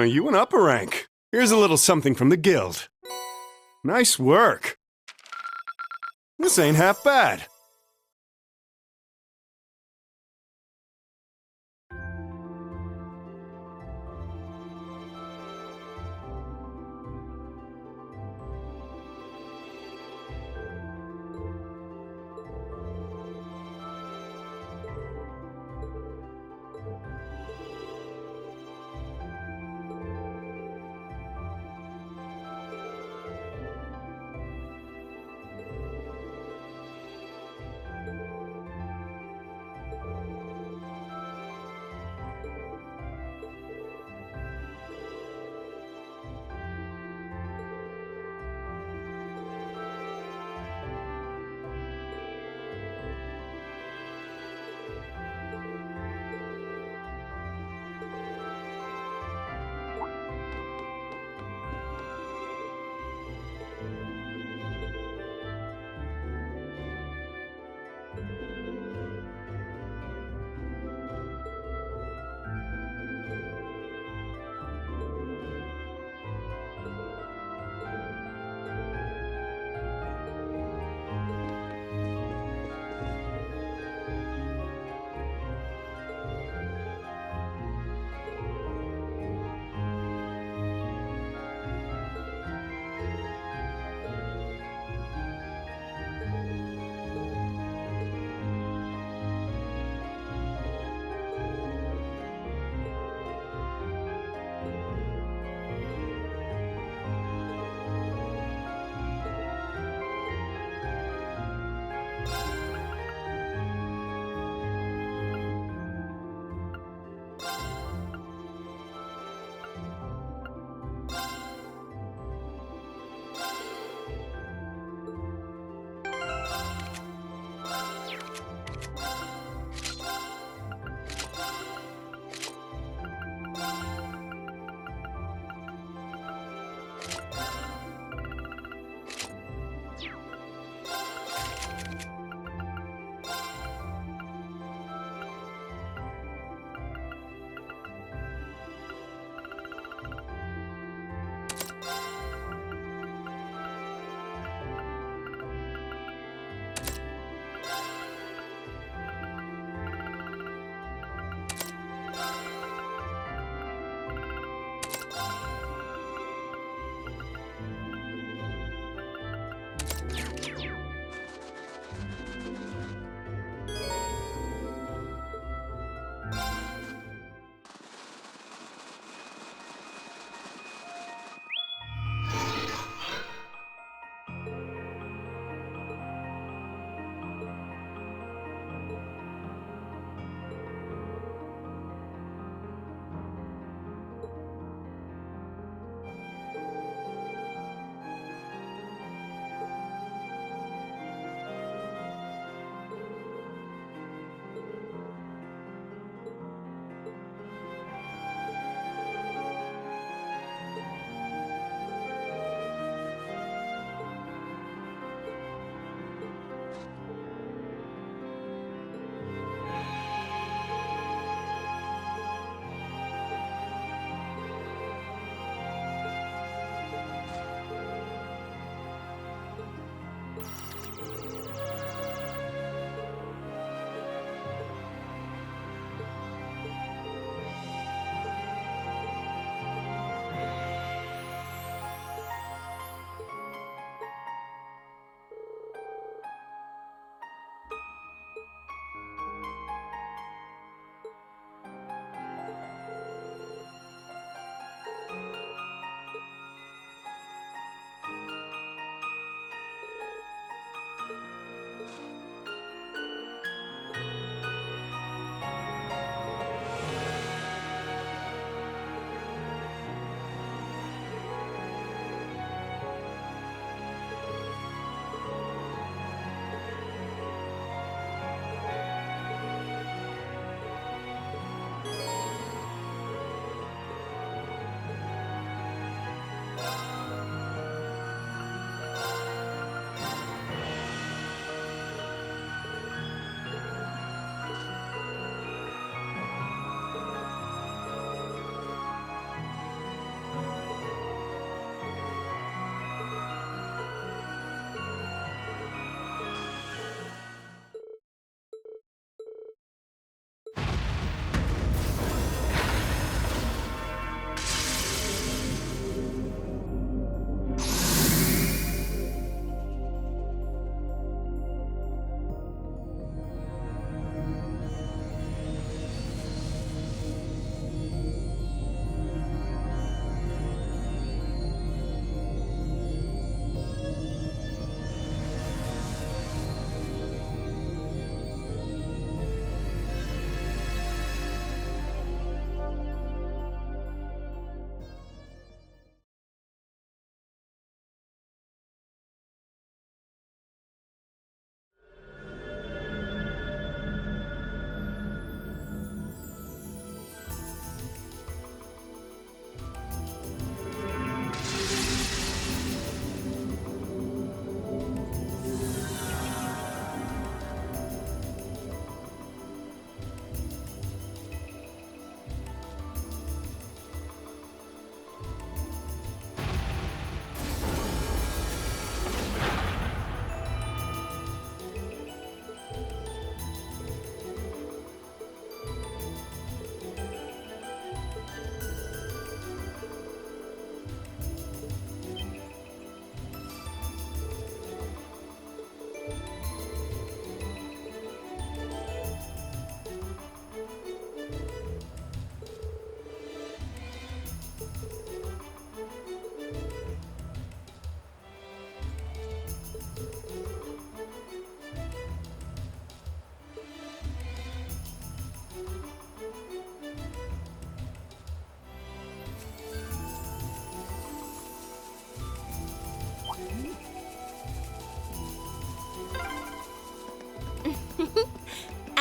Oh, you went up a rank. Here's a little something from the guild. Nice work. This ain't half bad.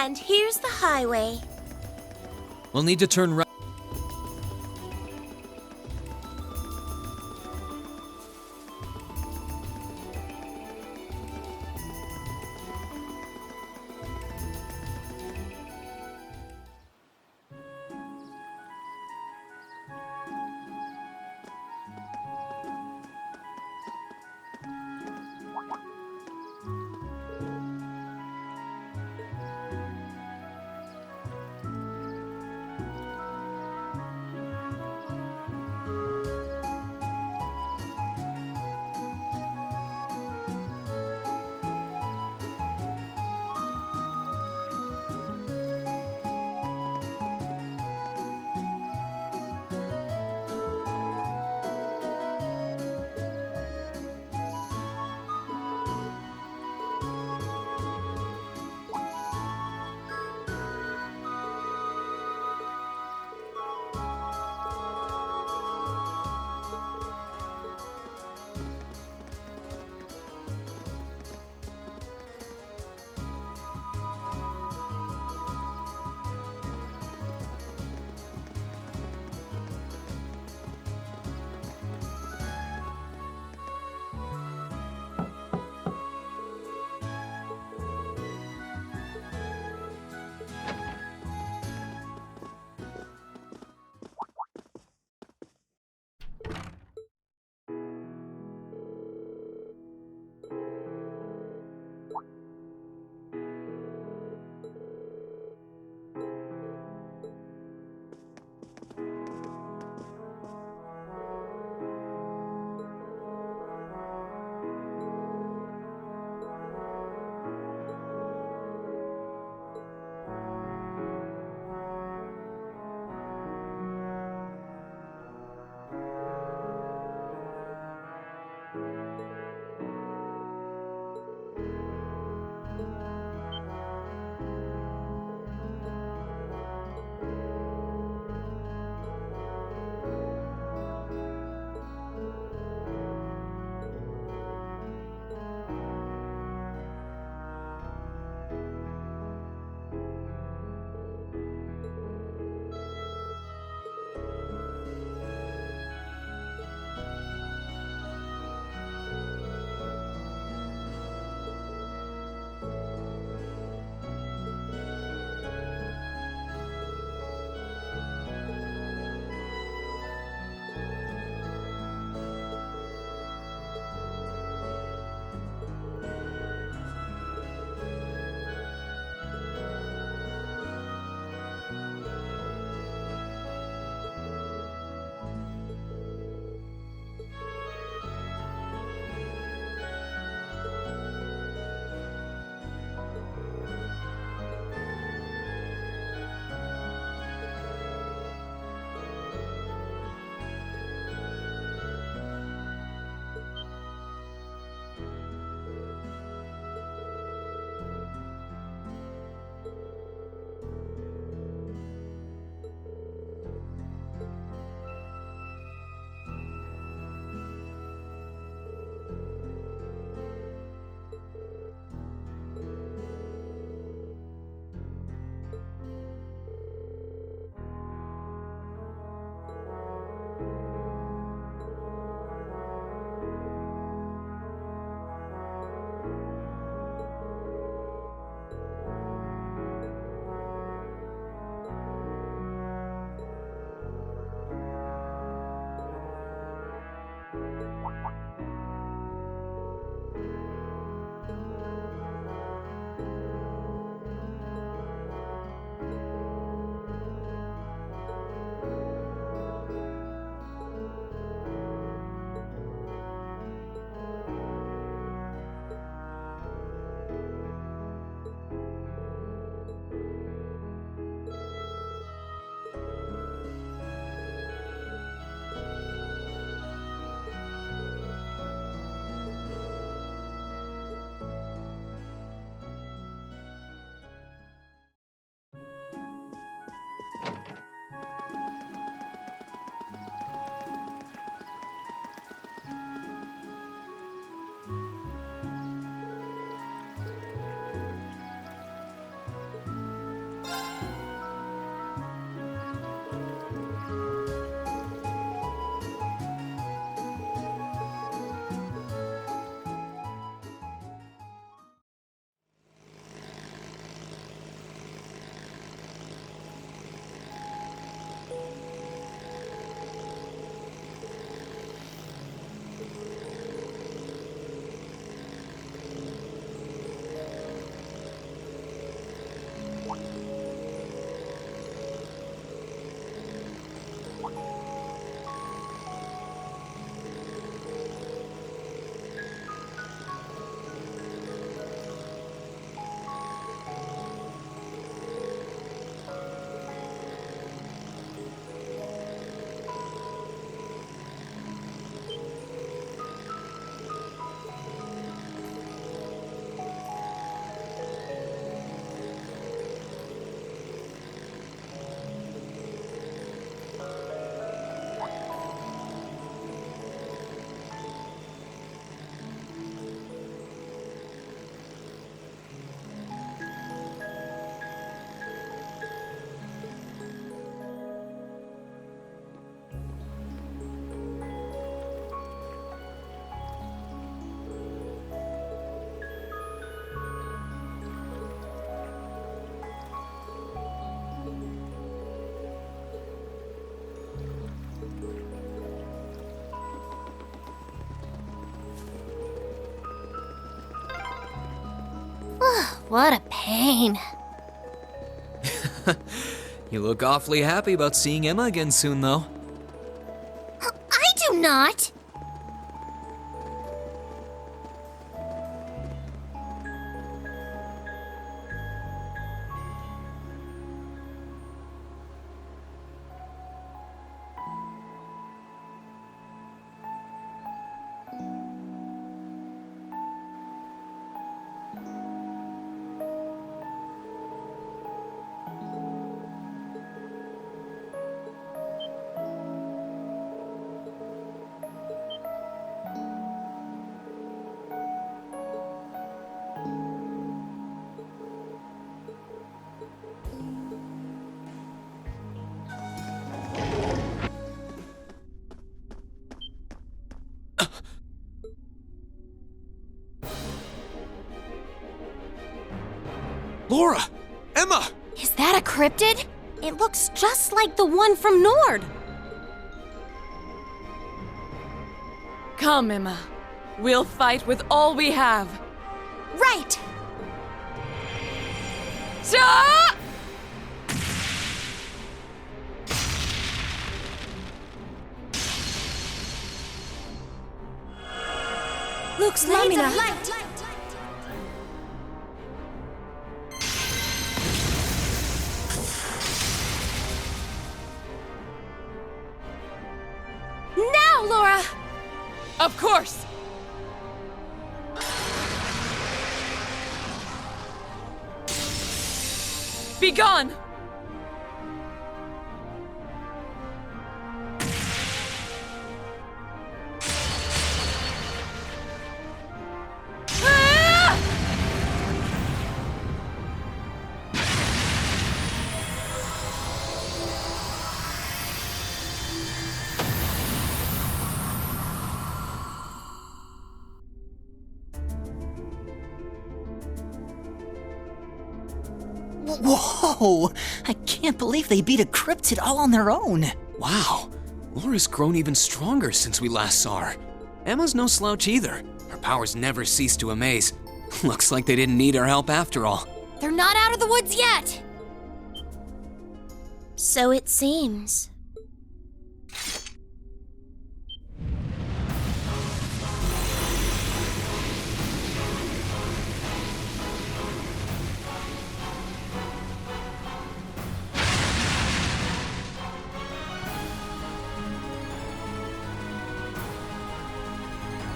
And here's the highway. We'll need to turn right. What a pain. You look awfully happy about seeing Emma again soon, though. I do not! Laura! Emma! Is that a cryptid? It looks just like the one from Nord. Come, Emma. We'll fight with all we have. Right! Ja! Luke's Lamina. Now, Laura! Of course! Be gone! Ah! Whoa! I can't believe they beat a cryptid all on their own. Wow, Laura's grown even stronger since we last saw her. Emma's no slouch either. Her powers never cease to amaze. Looks like they didn't need our help after all. They're not out of the woods yet! So it seems.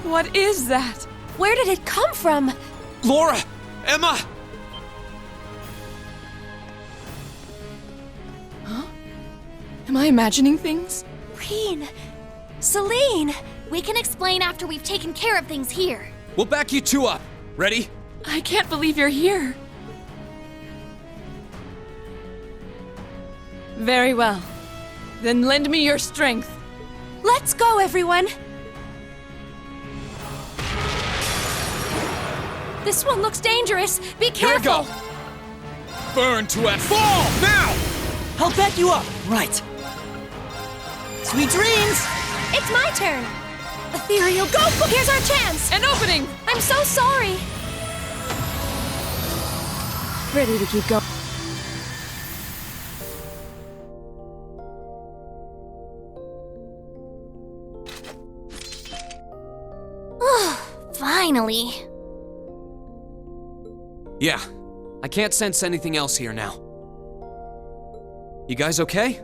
What is that? Where did it come from? Laura! Emma! Am I imagining things? Reen! Celine! We can explain after we've taken care of things here. We'll back you two up. Ready? I can't believe you're here. Very well. Then lend me your strength. Let's go, everyone! This one looks dangerous. Be Here we careful! go! Burn to it! Fall! Now! I'll back you up. Right. Sweet dreams! It's my turn! Ethereal, go! Here's our chance! An opening! I'm so sorry! Ready to keep going. Finally. Yeah, I can't sense anything else here now. You guys okay?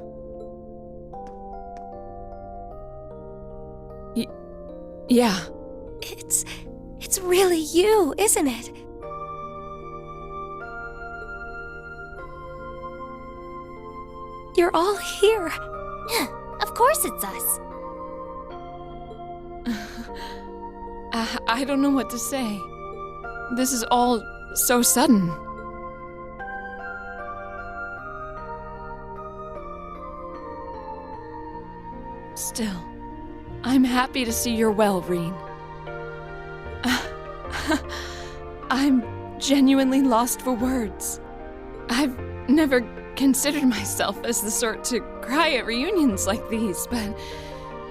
Yeah. It's really you, isn't it? You're all here. Of course it's us. I don't know what to say. This is all so sudden. Still, I'm happy to see you're well, Reen. I'm genuinely lost for words. I've never considered myself as the sort to cry at reunions like these, but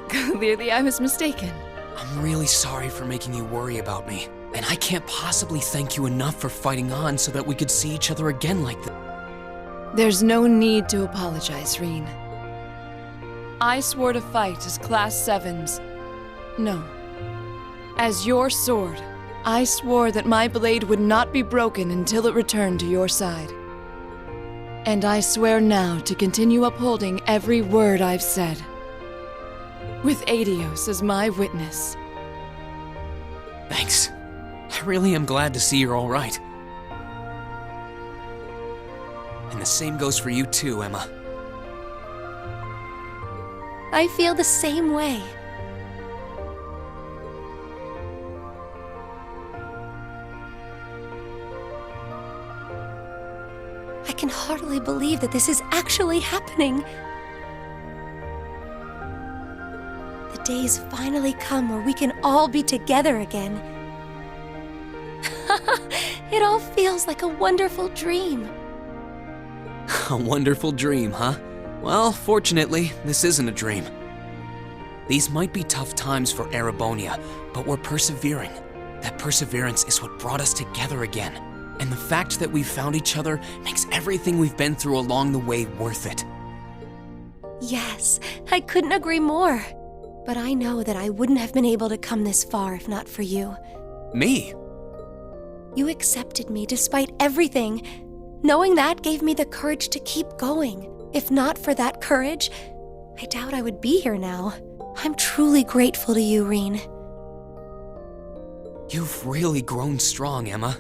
clearly I was mistaken. I'm really sorry for making you worry about me. And I can't possibly thank you enough for fighting on so that we could see each other again like this. There's no need to apologize, Reen. I swore to fight as Class 7's. No. As your sword, I swore that my blade would not be broken until it returned to your side. And I swear now to continue upholding every word I've said. With Aidios as my witness. Thanks. I really am glad to see you're all right. And the same goes for you too, Emma. I feel the same way. I can hardly believe that this is actually happening. The day's finally come where we can all be together again. It all feels like a wonderful dream. A wonderful dream, huh? Well, fortunately, this isn't a dream. These might be tough times for Erebonia, but we're persevering. That perseverance is what brought us together again. And the fact that we found each other makes everything we've been through along the way worth it. Yes, I couldn't agree more. But I know that I wouldn't have been able to come this far if not for you. Me? You accepted me despite everything. Knowing that gave me the courage to keep going. If not for that courage, I doubt I would be here now. I'm truly grateful to you, Reen. You've really grown strong, Emma.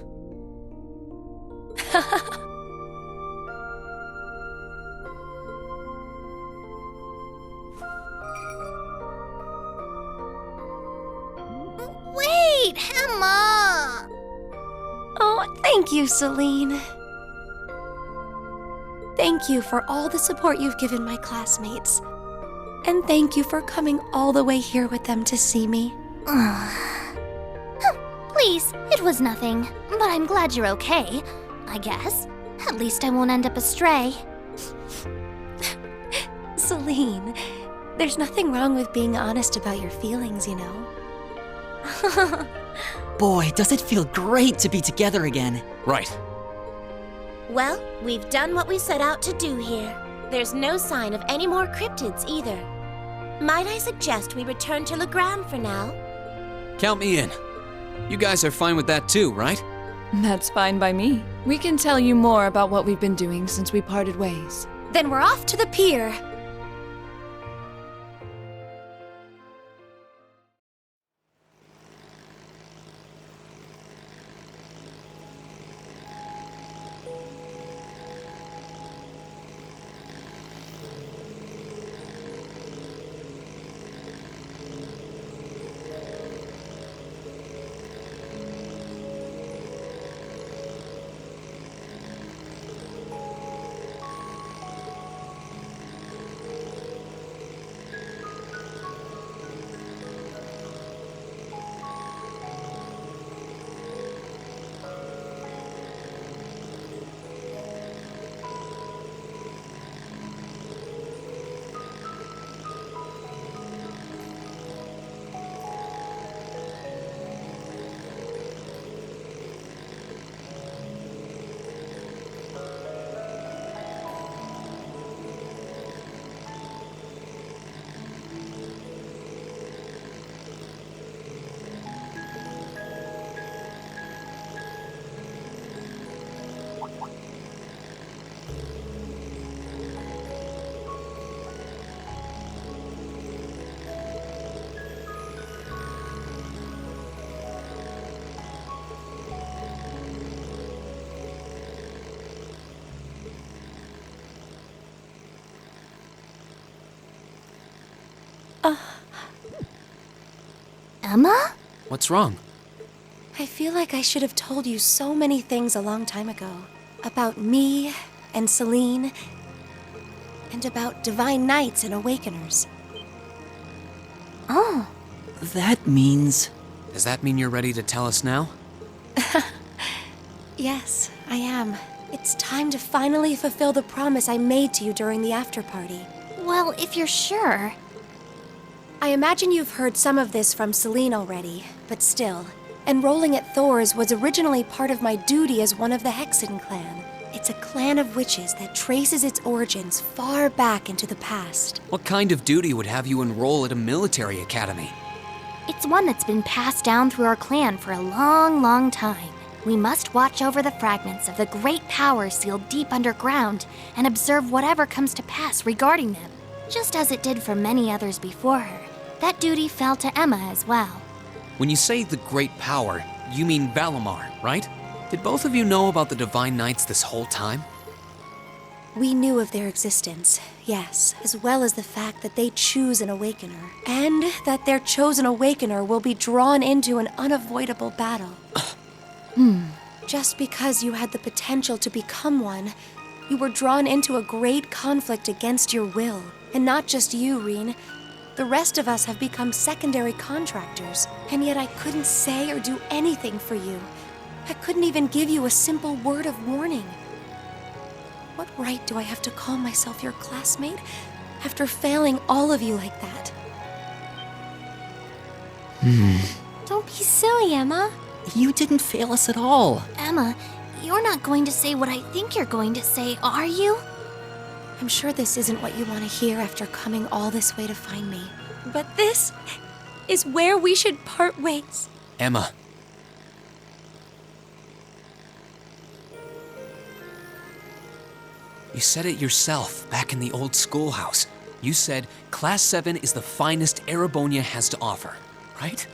Wait, Emma! Oh, thank you, Celine. Thank you for all the support you've given my classmates. And thank you for coming all the way here with them to see me. Please, it was nothing. But I'm glad you're okay, I guess. At least I won't end up astray. Celine, there's nothing wrong with being honest about your feelings, you know. Boy, does it feel great to be together again. Right. Well, we've done what we set out to do here. There's no sign of any more cryptids either. Might I suggest we return to Legram for now? Count me in. You guys are fine with that too, right? That's fine by me. We can tell you more about what we've been doing since we parted ways. Then we're off to the pier. Emma? What's wrong? I feel like I should have told you so many things a long time ago. About me and Celine, and about Divine Knights and Awakeners. Oh. That means... Does that mean you're ready to tell us now? Yes, I am. It's time to finally fulfill the promise I made to you during the after party. Well, if you're sure. I imagine you've heard some of this from Celine already, but still, enrolling at Thor's was originally part of my duty as one of the Hexen clan. It's a clan of witches that traces its origins far back into the past. What kind of duty would have you enroll at a military academy? It's one that's been passed down through our clan for a long, long time. We must watch over the fragments of the great power sealed deep underground and observe whatever comes to pass regarding them. Just as it did for many others before her, that duty fell to Emma as well. When you say the great power, you mean Valimar, right? Did both of you know about the Divine Knights this whole time? We knew of their existence, yes, as well as the fact that they choose an Awakener, and that their chosen Awakener will be drawn into an unavoidable battle. Just because you had the potential to become one, you were drawn into a great conflict against your will. And not just you, Reen. The rest of us have become secondary contractors, and yet I couldn't say or do anything for you. I couldn't even give you a simple word of warning. What right do I have to call myself your classmate after failing all of you like that? Don't be silly, Emma. You didn't fail us at all. Emma, you're not going to say what I think you're going to say, are you? I'm sure this isn't what you want to hear after coming all this way to find me. But this is where we should part ways. Emma. You said it yourself back in the old schoolhouse. You said Class 7 is the finest Erebonia has to offer, right?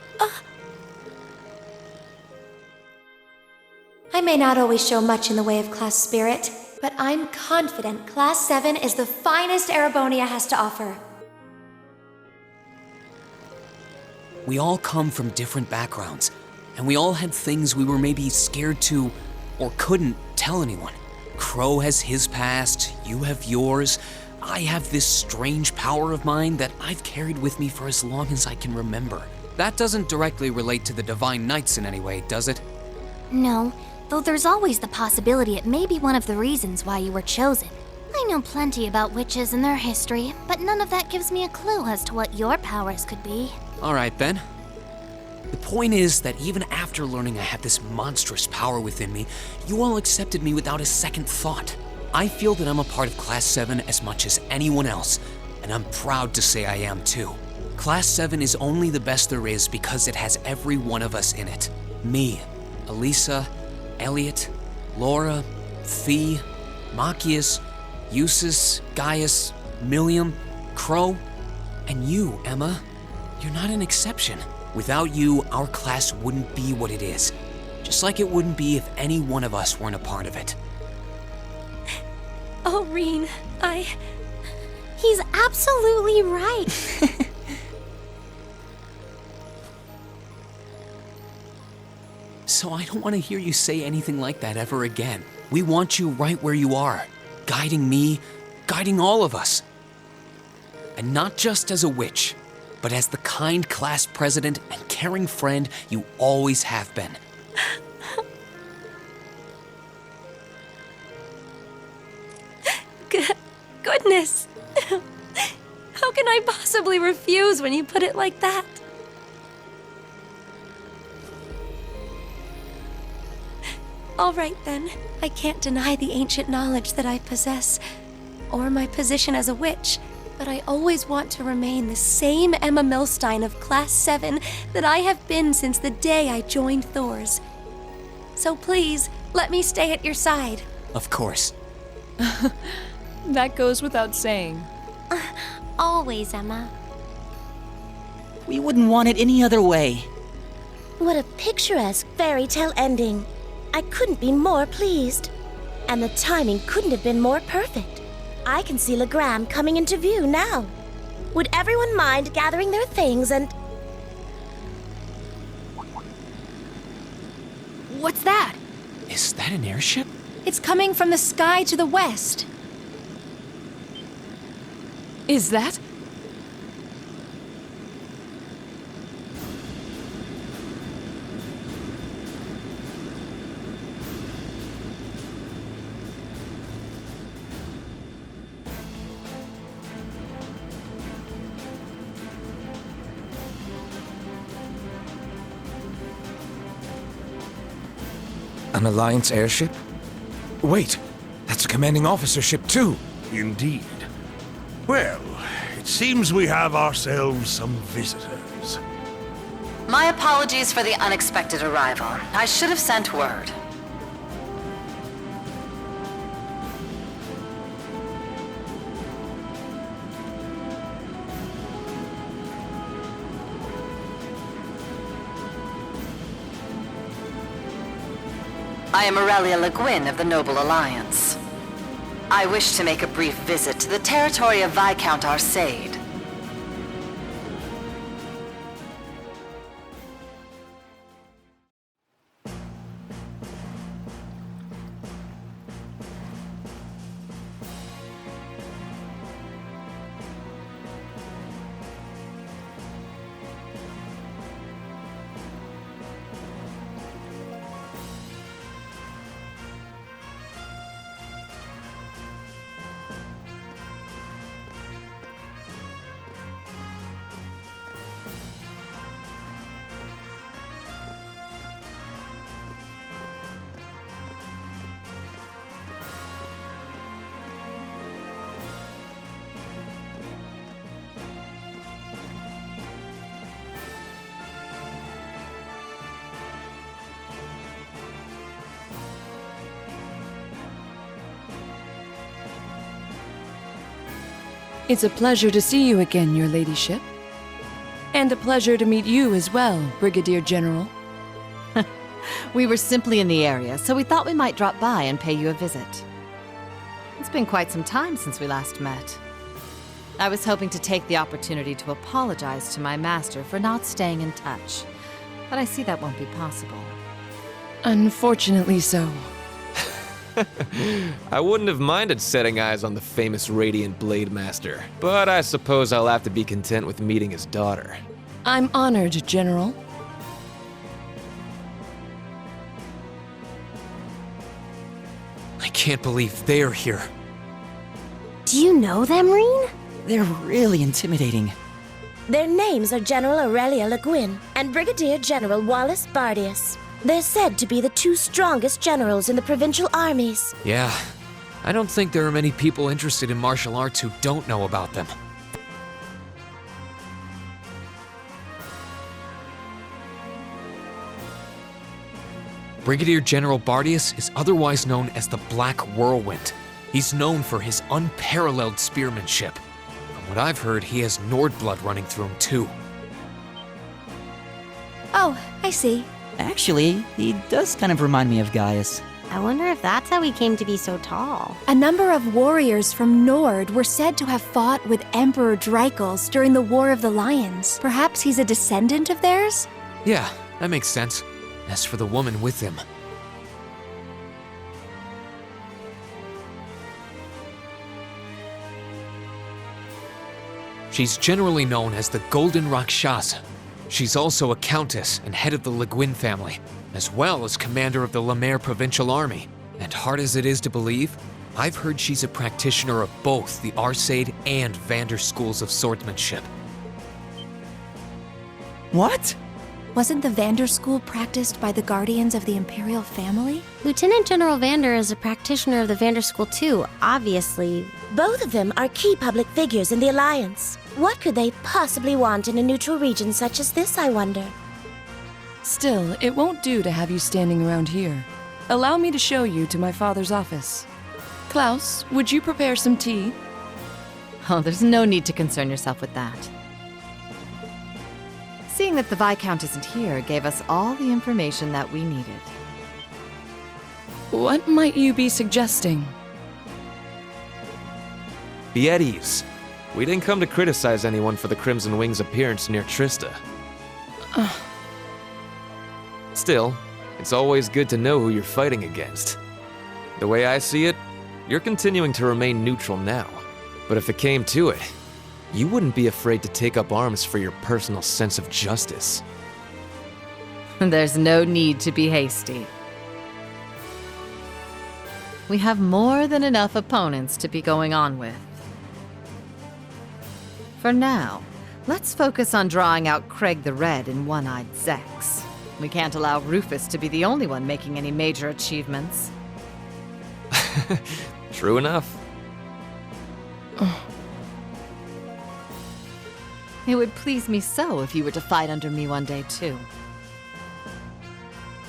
I may not always show much in the way of class spirit, but I'm confident Class 7 is the finest Erebonia has to offer. We all come from different backgrounds, and we all had things we were maybe scared to or couldn't tell anyone. Crow has his past, you have yours. I have this strange power of mine that I've carried with me for as long as I can remember. That doesn't directly relate to the Divine Knights in any way, does it? No, though there's always the possibility it may be one of the reasons why you were chosen. I know plenty about witches and their history, but none of that gives me a clue as to what your powers could be. All right, Ben. The point is that even after learning I had this monstrous power within me, you all accepted me without a second thought. I feel that I'm a part of Class 7 as much as anyone else, and I'm proud to say I am too. Class 7 is only the best there is because it has every one of us in it. Me, Elisa, Elliot, Laura, Fee, Machias, Eustace, Gaius, Milliam, Crow, and you, Emma. You're not an exception. Without you, our class wouldn't be what it is. Just like it wouldn't be if any one of us weren't a part of it. Oh, Reen, He's absolutely right. So I don't want to hear you say anything like that ever again. We want you right where you are, guiding me, guiding all of us. And not just as a witch, but as the kind class president and caring friend you always have been. Goodness! How can I possibly refuse when you put it like that? All right then, I can't deny the ancient knowledge that I possess, or my position as a witch, but I always want to remain the same Emma Milstein of Class 7 that I have been since the day I joined Thor's. So please, let me stay at your side. Of course. That goes without saying. Always, Emma. We wouldn't want it any other way. What a picturesque fairy tale ending. I couldn't be more pleased. And the timing couldn't have been more perfect. I can see Legram coming into view now. Would everyone mind gathering their things and... What's that? Is that an airship? It's coming from the sky to the west. Is that? An Alliance airship? Wait, that's a commanding officer ship too. Indeed. Well, it seems we have ourselves some visitors. My apologies for the unexpected arrival. I should have sent word. I am Aurelia Le Guin of the Noble Alliance. I wish to make a brief visit to the territory of Viscount Arsaid. It's a pleasure to see you again, your ladyship. And a pleasure to meet you as well, Brigadier General. We were simply in the area, so we thought we might drop by and pay you a visit. It's been quite some time since we last met. I was hoping to take the opportunity to apologize to my master for not staying in touch, but I see that won't be possible. Unfortunately so. I wouldn't have minded setting eyes on the famous Radiant Blade Master, but I suppose I'll have to be content with meeting his daughter. I'm honored, General. I can't believe they're here. Do you know them, Reen? They're really intimidating. Their names are General Aurelia Le Guin and Brigadier General Wallace Bardius. They're said to be the two strongest generals in the provincial armies. Yeah, I don't think there are many people interested in martial arts who don't know about them. Brigadier General Bardius is otherwise known as the Black Whirlwind. He's known for his unparalleled spearmanship. From what I've heard, he has Nord blood running through him too. Oh, I see. Actually, he does kind of remind me of Gaius. I wonder if that's how he came to be so tall. A number of warriors from Nord were said to have fought with Emperor Dreichels during the War of the Lions. Perhaps he's a descendant of theirs? Yeah, that makes sense. As for the woman with him, she's generally known as the Golden Rakshasa. She's also a countess and head of the Le Guin family, as well as commander of the La Mer Provincial Army. And hard as it is to believe, I've heard she's a practitioner of both the Arsaid and Vander schools of swordsmanship. What? Wasn't the Vander School practiced by the guardians of the Imperial family? Lieutenant General Vander is a practitioner of the Vander School too, obviously. Both of them are key public figures in the Alliance. What could they possibly want in a neutral region such as this, I wonder? Still, it won't do to have you standing around here. Allow me to show you to my father's office. Klaus, would you prepare some tea? Oh, there's no need to concern yourself with that. Seeing that the Viscount isn't here gave us all the information that we needed. What might you be suggesting? Be at ease. We didn't come to criticize anyone for the Crimson Wing's appearance near Trista. Still, it's always good to know who you're fighting against. The way I see it, you're continuing to remain neutral now. But if it came to it, you wouldn't be afraid to take up arms for your personal sense of justice. There's no need to be hasty. We have more than enough opponents to be going on with. For now, let's focus on drawing out Craig the Red and One-Eyed Zex. We can't allow Rufus to be the only one making any major achievements. True enough. It would please me so if you were to fight under me one day, too.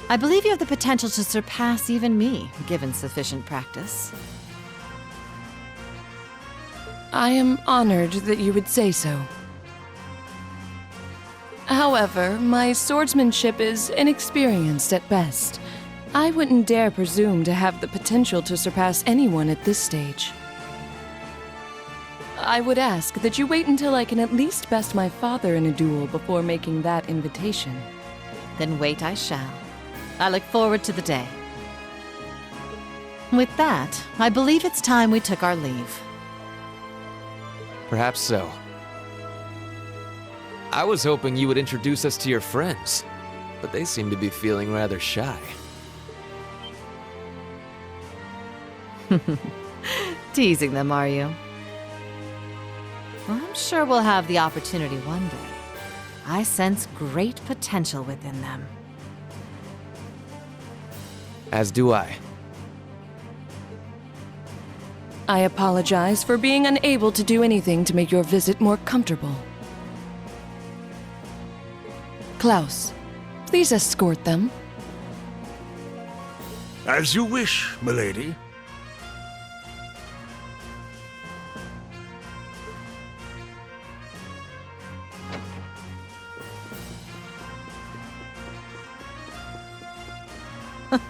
I believe you have the potential to surpass even me, given sufficient practice. I am honored that you would say so. However, my swordsmanship is inexperienced at best. I wouldn't dare presume to have the potential to surpass anyone at this stage. I would ask that you wait until I can at least best my father in a duel before making that invitation. Then wait I shall. I look forward to the day. With that, I believe it's time we took our leave. Perhaps so. I was hoping you would introduce us to your friends, but they seem to be feeling rather shy. Teasing them, are you? Well, I'm sure we'll have the opportunity one day. I sense great potential within them. As do I. I apologize for being unable to do anything to make your visit more comfortable. Klaus, please escort them. As you wish, milady.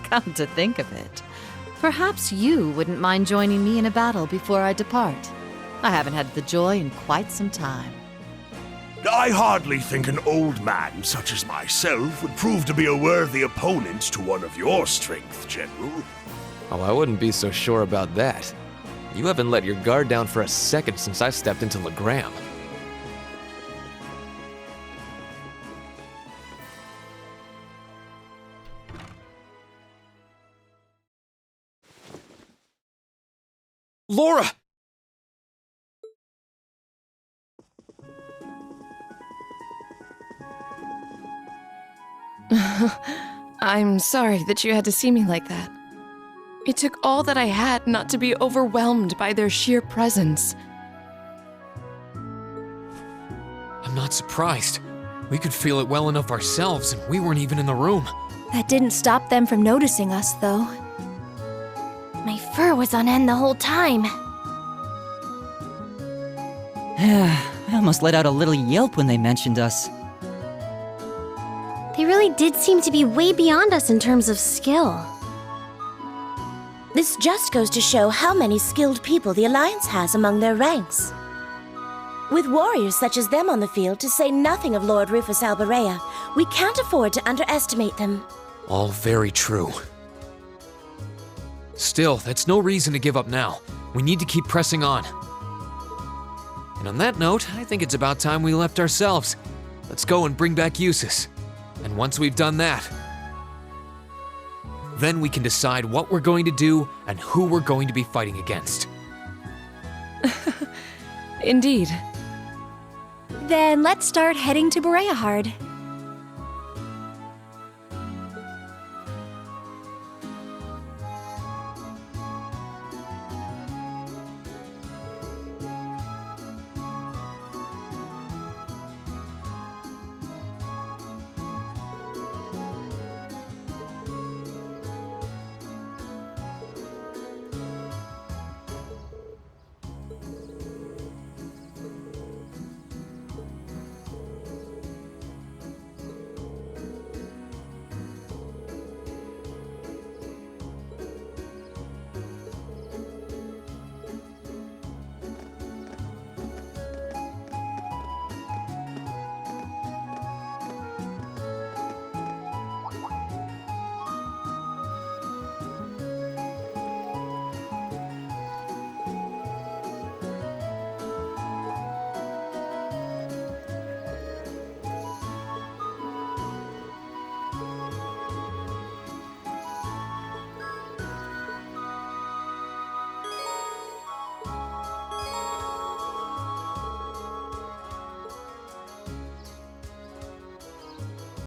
Come to think of it, perhaps you wouldn't mind joining me in a battle before I depart. I haven't had the joy in quite some time. I hardly think an old man such as myself would prove to be a worthy opponent to one of your strength, General. Oh, I wouldn't be so sure about that. You haven't let your guard down for a second since I stepped into Legram. Laura! I'm sorry that you had to see me like that. It took all that I had not to be overwhelmed by their sheer presence. I'm not surprised. We could feel it well enough ourselves, and we weren't even in the room. That didn't stop them from noticing us, though. My fur was on end the whole time. I almost let out a little yelp when they mentioned us. They really did seem to be way beyond us in terms of skill. This just goes to show how many skilled people the Alliance has among their ranks. With warriors such as them on the field, to say nothing of Lord Rufus Alberea, we can't afford to underestimate them. All very true. Still, that's no reason to give up now. We need to keep pressing on. And on that note, I think it's about time we left ourselves. Let's go and bring back Eustace. And once we've done that, then we can decide what we're going to do and who we're going to be fighting against. Indeed. Then let's start heading to Boreahard.